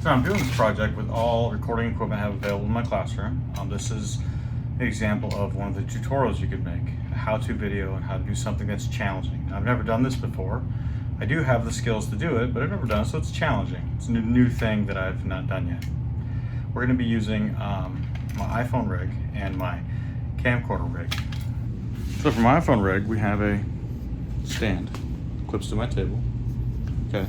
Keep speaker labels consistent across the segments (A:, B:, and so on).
A: So I'm doing this project with all recording equipment I have available in my classroom. This is an example of one of the tutorials you could make, a how-to video on how to do something that's challenging. Now, I've never done this before. I do have the skills to do it, but I've never done it, so it's challenging. It's a new thing that I've not done yet. We're going to be using my iPhone rig and my camcorder rig. So for my iPhone rig, we have a stand, clips to my table, okay?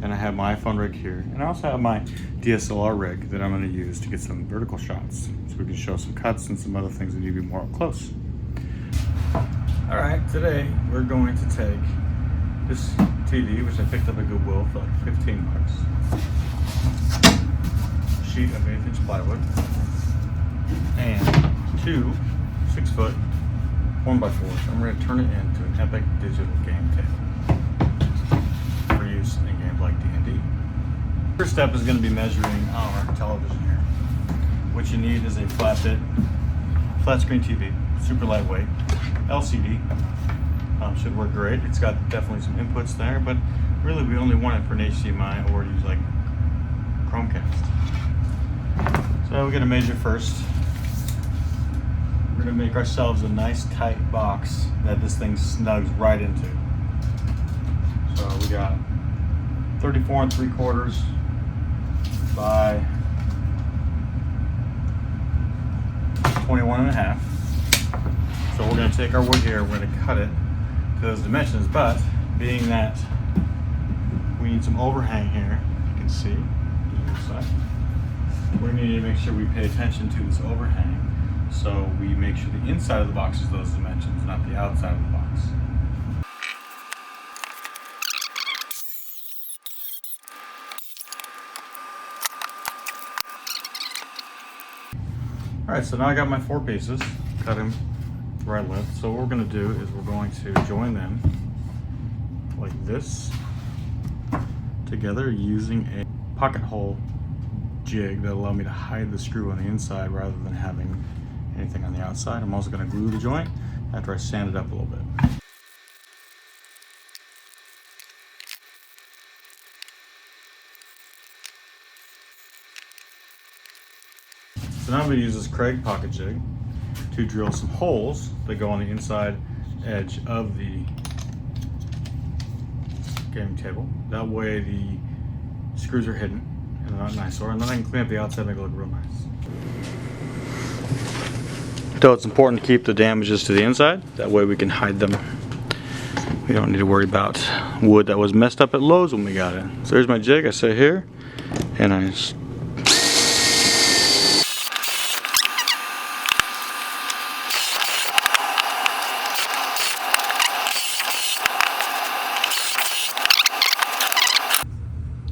A: And I have my iPhone rig here, and I also have my DSLR rig that I'm going to use to get some vertical shots, so we can show some cuts and some other things that need to be more up close. All right, today we're going to take this TV, which I picked up at Goodwill for like 15 bucks, sheet of 1/8" plywood, and two 6-foot 1x4s. I'm going to turn it into an epic digital game table for use in games like DND. First step is going to be measuring our television here. What you need is a flat screen TV, super lightweight, LCD. Should work great. It's got definitely some inputs there, but really we only want it for an HDMI or use like Chromecast. So we're going to measure first. We're going to make ourselves a nice tight box that this thing snugs right into. So we got 34 3/4 by 21.5. So we're going to take our wood here, we're going to cut it to those dimensions, but being that we need some overhang here, you can see, we need to make sure we pay attention to this overhang, so we make sure the inside of the box is those dimensions, not the outside of the box. Alright, so now I got my 4 pieces, cut them right length. So what we're going to do is we're going to join them like this together using a pocket hole jig that allow me to hide the screw on the inside rather than having anything on the outside. I'm also going to glue the joint after I sand it up a little bit. So now I'm going to use this Craig pocket jig to drill some holes that go on the inside edge of the gaming table. That way the screws are hidden and they're not an eyesore, and then I can clean up the outside and make it look real nice. So it's important to keep the damages to the inside, that way we can hide them. We don't need to worry about wood that was messed up at Lowe's when we got it. So here's my jig, I sit here and I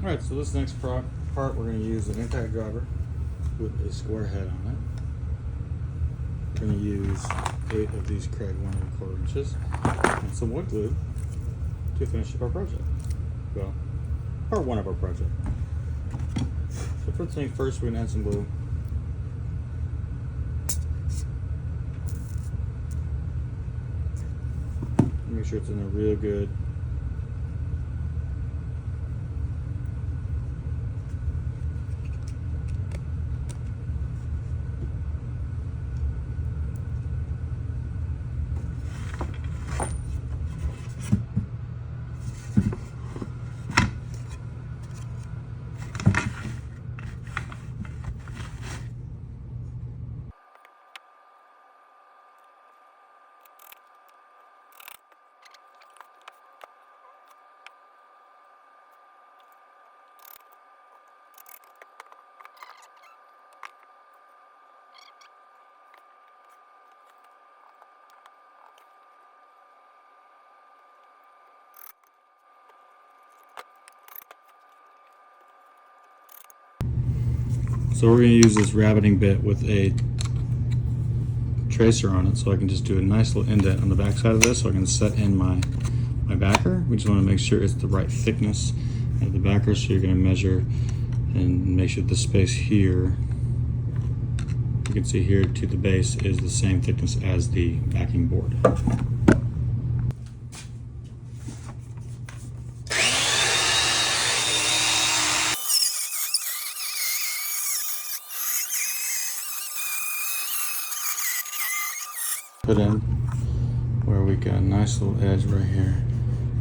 A: Alright, so this next part we're going to use an impact driver with a square head on it. We're going to use 8 of these Craig 1 1/4 inches and some wood glue to finish up our project. Well, part 1 of our project. So first thing first, we're going to add some glue. Make sure it's in there real good. So we're going to use this rabbiting bit with a tracer on it, so I can just do a nice little indent on the back side of this, so I can set in my backer. We just want to make sure it's the right thickness of the backer, so you're going to measure and make sure the space here, you can see here to the base, is the same thickness as the backing board. put in where we got a nice little edge right here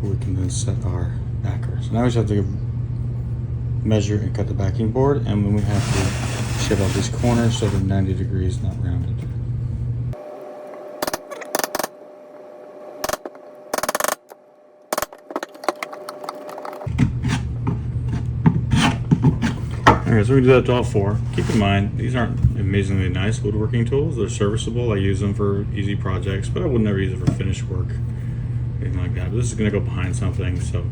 A: where we can then set our backer. So now we just have to measure and cut the backing board, and then we have to shave off these corners so they're 90 degrees, not rounded. Alright, so we do that to all four. Keep in mind, these aren't amazingly nice woodworking tools. They're serviceable. I use them for easy projects, but I would never use it for finished work, anything like that. But this is going to go behind something, so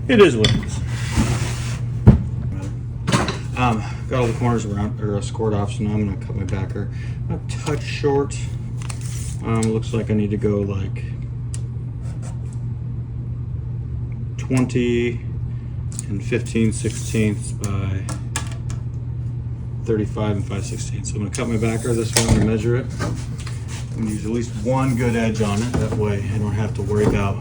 A: it is what it is. Got all the corners around or scored off, so now I'm going to cut my backer a touch short. Looks like I need to go like 20 and 15/16 by 35 and 5/16. So I'm going to cut my backer this way. I'm going to measure it. I'm going to use at least one good edge on it. That way I don't have to worry about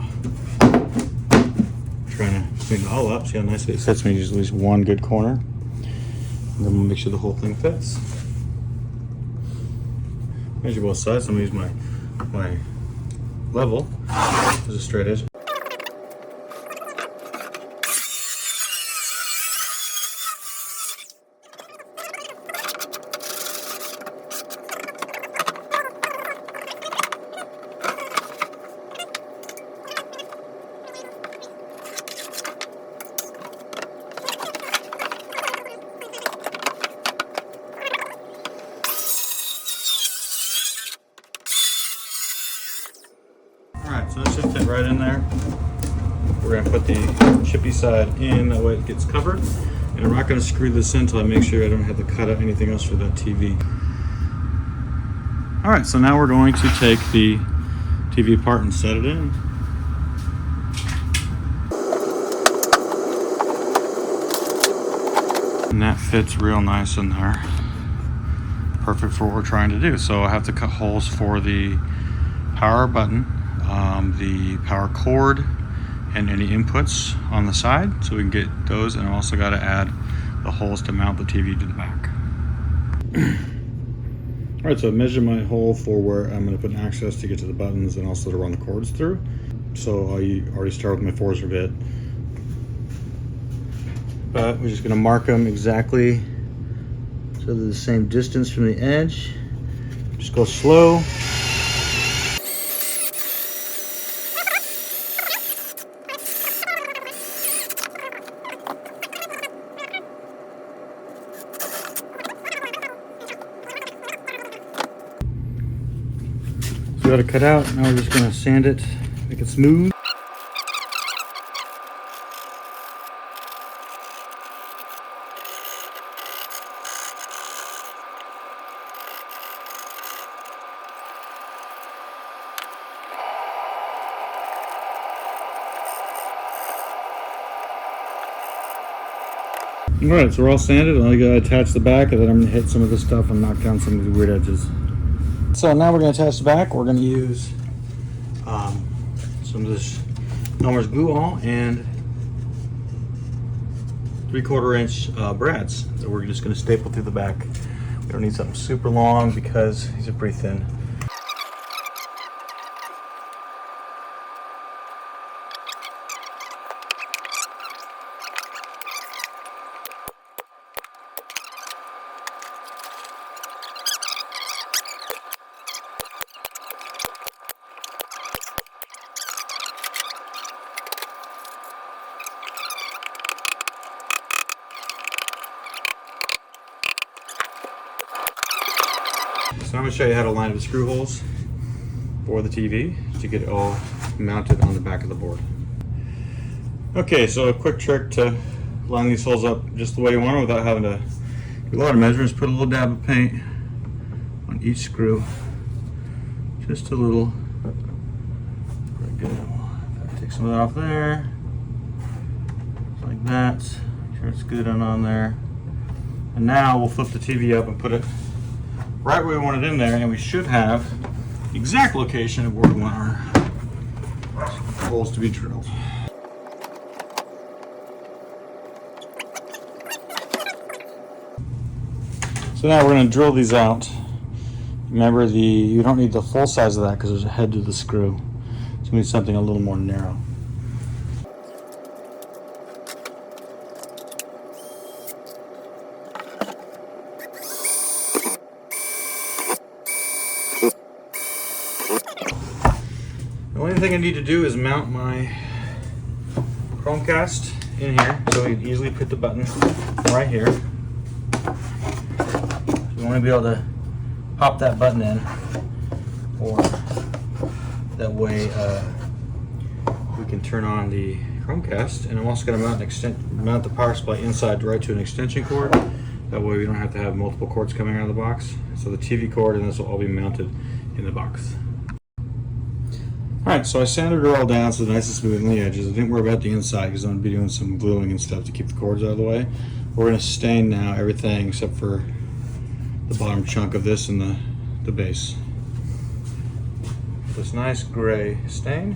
A: trying to clean it all up. See how nicely it fits me. Use at least one good corner. And then we'll make sure the whole thing fits. Measure both sides. I'm going to use my level as a straight edge. Alright, so this should fit right in there. We're going to put the chippy side in, that way it gets covered. And I'm not going to screw this in until I make sure I don't have to cut out anything else for that TV. Alright, so now we're going to take the TV apart and set it in. And that fits real nice in there. Perfect for what we're trying to do. So I have to cut holes for the power button, the power cord, and any inputs on the side, so we can get those. And I've also got to add the holes to mount the TV to the back. All right, so I measured my hole for where I'm going to put access to get to the buttons and also to run the cords through. So I already start with my 4s bit, but we're just going to mark them exactly so they're the same distance from the edge. Just go slow. Got it cut out. Now we're just going to sand it, make it smooth. Alright, so we're all sanded. I gotta attach the back, and then I'm gonna hit some of this stuff and knock down some of the weird edges. So now we're going to attach the back. We're going to use some of this Elmer's glue all and 3/4 inch brads that we're just going to staple through the back. We don't need something super long because these are pretty thin. So I'm going to show you how to line up the screw holes for the TV to get it all mounted on the back of the board. Okay, so a quick trick to line these holes up just the way you want them without having to do a lot of measurements. Put a little dab of paint on each screw. Just a little. There we go. Take some of that off there. Just like that. Make sure it's good and on there. And now we'll flip the TV up and put it right where we want it in there, and we should have the exact location of where we want our holes to be drilled. So now we're going to drill these out Remember, you don't need the full size of that because there's a head to the screw. So we need something a little more narrow. The only thing I need to do is mount my Chromecast in here, so we can easily put the button right here. You want to be able to pop that button in, or that way we can turn on the Chromecast. And I'm also going to mount the power supply inside right to an extension cord. That way we don't have to have multiple cords coming out of the box. So the TV cord and this will all be mounted in the box. Alright, so I sanded her all down so nice and smooth on the edges. I didn't worry about the inside because I'm going to be doing some gluing and stuff to keep the cords out of the way. We're going to stain now everything except for the bottom chunk of this and the base. This nice gray stain.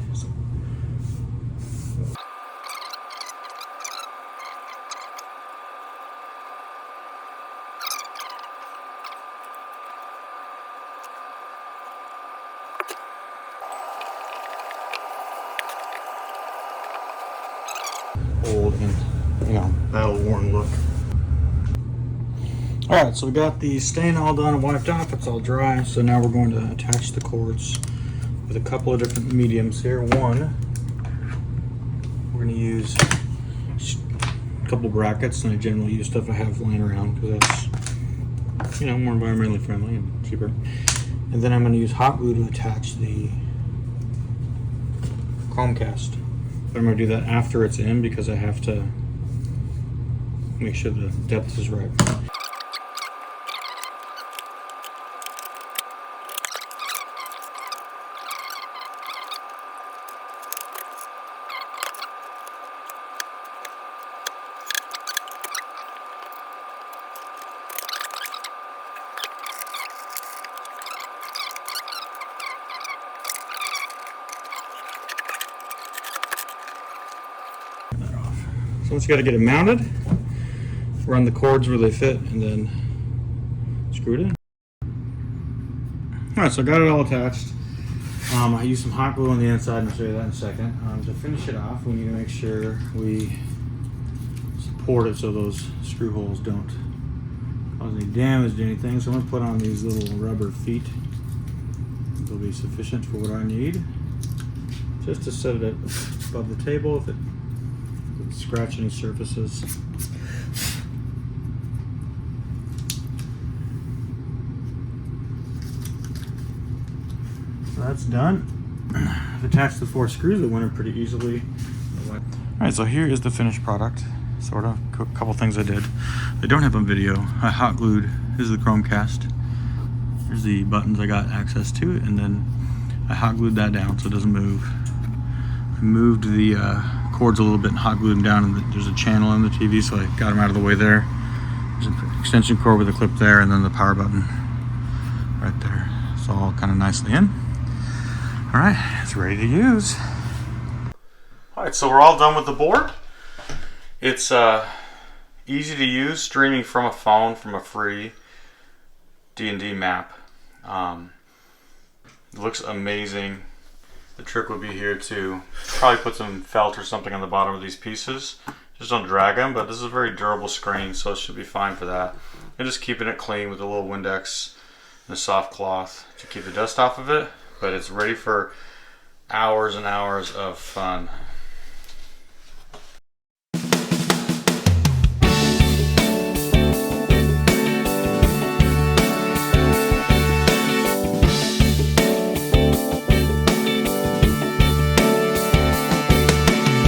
A: Old and battle-worn look. Alright, so we got the stain all done and wiped off. It's all dry. So now we're going to attach the cords with a couple of different mediums here. One, we're going to use a couple brackets, and I generally use stuff I have lying around because that's, more environmentally friendly and cheaper. And then I'm going to use hot glue to attach the Chromecast. But I'm going to do that after it's in because I have to make sure the depth is right. So once you got to get it mounted, run the cords where they fit, and then screw it in. Alright, so I got it all attached. I used some hot glue on the inside, and I'll show you that in a second. To finish it off, we need to make sure we support it so those screw holes don't cause any damage to anything. So I'm going to put on these little rubber feet. They'll be sufficient for what I need. Just to set it above the table if it scratch any surfaces. So that's done. I've attached the 4 screws that went in pretty easily. Alright, so here is the finished product. Sort of. A couple things I did. I don't have on video. I hot glued. This is the Chromecast. Here's the buttons I got access to, and then I hot glued that down so it doesn't move. I moved the cords a little bit and hot glued them down, and there's a channel in the TV, so I got them out of the way there. There's an extension cord with a clip there, and then the power button right there. It's all kind of nicely in. All right, it's ready to use. All right, so we're all done with the board. It's easy to use, streaming from a phone from a free D&D map. It looks amazing. The trick would be here to probably put some felt or something on the bottom of these pieces. Just don't drag them, but this is a very durable screen, so it should be fine for that. And just keeping it clean with a little Windex and a soft cloth to keep the dust off of it. But it's ready for hours and hours of fun.